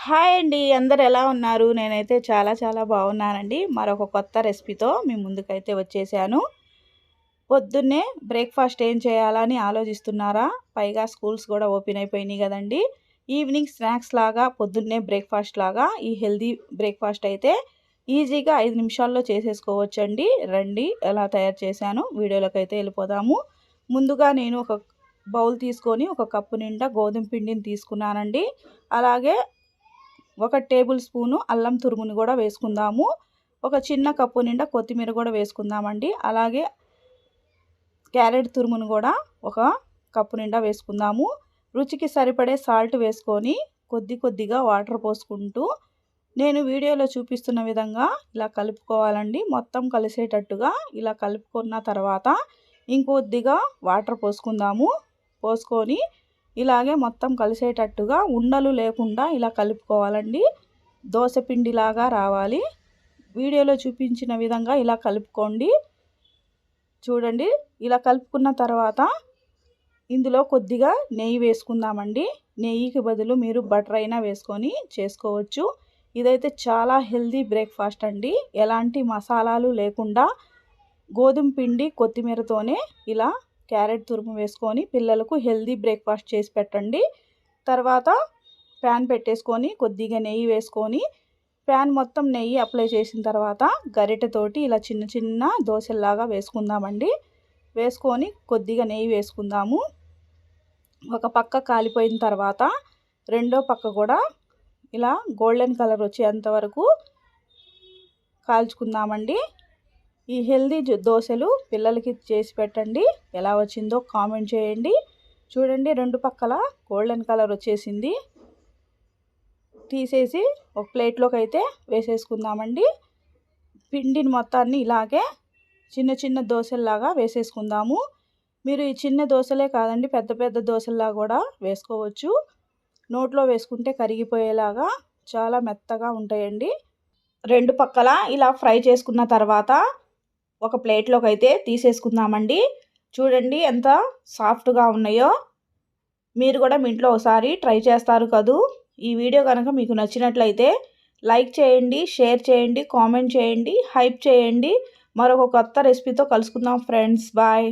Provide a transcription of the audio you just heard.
Hi అండి, అందరు ఎలా ఉన్నారు? నేనైతే చాలా బాగున్నానండి. మరొక కొత్త రెసిపీతో మీ ముందుకైతే వచ్చేసాను. పొద్దున్నే బ్రేక్ఫాస్ట్ ఏం చేయాలని ఆలోచిస్తున్నారా? పైగా స్కూల్స్ కూడా ఓపెన్ అయిపోయినాయి కదండి. ఈవినింగ్ స్నాక్స్ లాగా పొద్దున్నే బ్రేక్ఫాస్ట్ లాగా ఈ హెల్దీ బ్రేక్ఫాస్ట్ అయితే ఈజీగా 5 నిమిషాల్లో చేసేసుకోవచ్చండి. రండి ఎలా తయారు చేశాను వీడియోలోకి అయితే వెళ్ళిపోదాము. ముందుగా నేను ఒక బౌల్ తీసుకొని ఒక కప్పు నిండా గోధుమ పిండిని తీసుకున్నానండి. అలాగే 1 టేబుల్ స్పూను అల్లం తురుముని కూడా వేసుకుందాము. ఒక చిన్న కప్పు నిండా కొత్తిమీర కూడా వేసుకుందామండి. అలాగే క్యారెట్ తురుమును కూడా ఒక కప్పు నిండా వేసుకుందాము. రుచికి సరిపడే సాల్ట్ వేసుకొని కొద్దిగా వాటర్ పోసుకుంటూ నేను వీడియోలో చూపిస్తున్న విధంగా ఇలా కలుపుకోవాలండి. మొత్తం కలిసేటట్టుగా ఇలా కలుపుకున్న తర్వాత ఇంకొద్దిగా వాటర్ పోసుకుందాము. పోసుకొని ఇలాగే మొత్తం కలిసేటట్టుగా ఉండలు లేకుండా ఇలా కలుపుకోవాలండి. దోశ పిండిలాగా రావాలి. వీడియోలో చూపించిన విధంగా ఇలా కలుపుకోండి. చూడండి, ఇలా కలుపుకున్న తర్వాత ఇందులో కొద్దిగా నెయ్యి వేసుకుందామండి. నెయ్యికి బదులు మీరు బటర్ అయినా వేసుకొని చేసుకోవచ్చు. ఇదైతే చాలా హెల్దీ బ్రేక్ఫాస్ట్ అండి. ఎలాంటి మసాలాలు లేకుండా గోధుమ పిండి కొత్తిమీరతోనే ఇలా క్యారెట్ తురుము వేసుకొని పిల్లలకు హెల్దీ బ్రేక్ఫాస్ట్ చేసి పెట్టండి. తర్వాత ప్యాన్ పెట్టేసుకొని కొద్దిగా నెయ్యి వేసుకొని ప్యాన్ మొత్తం నెయ్యి అప్లై చేసిన తర్వాత గరిటెతోటి ఇలా చిన్న దోశల్లాగా వేసుకుందామండి. వేసుకొని కొద్దిగా నెయ్యి వేసుకుందాము. ఒక పక్క కాలిపోయిన తర్వాత రెండో పక్క కూడా ఇలా గోల్డెన్ కలర్ వచ్చేంత వరకు కాల్చుకుందామండి. ఈ హెల్దీ దోశలు పిల్లలకి చేసి పెట్టండి. ఎలా వచ్చిందో కామెంట్ చేయండి. చూడండి, రెండు పక్కల గోల్డెన్ కలర్ వచ్చేసింది. తీసేసి ఒక ప్లేట్లోకి అయితే వేసేసుకుందామండి. పిండిని మొత్తాన్ని ఇలాగే చిన్న దోశల్లాగా వేసేసుకుందాము. మీరు ఈ చిన్న దోశలే కాదండి, పెద్ద దోశల్లా కూడా వేసుకోవచ్చు. నోట్లో వేసుకుంటే కరిగిపోయేలాగా చాలా మెత్తగా ఉంటాయండి. రెండు పక్కల ఇలా ఫ్రై చేసుకున్న తర్వాత ఒక ప్లేట్లోకి అయితే తీసేసుకుందామండి. చూడండి ఎంత సాఫ్ట్గా ఉన్నాయో. మీరు కూడా మీ ఇంట్లో ఒకసారి ట్రై చేస్తారు కదూ. ఈ వీడియో కనుక మీకు నచ్చినట్లయితే లైక్ చేయండి, షేర్ చేయండి, కామెంట్ చేయండి, హైప్ చేయండి. మరొక కొత్త రెసిపీతో కలుసుకుందాం ఫ్రెండ్స్. బాయ్.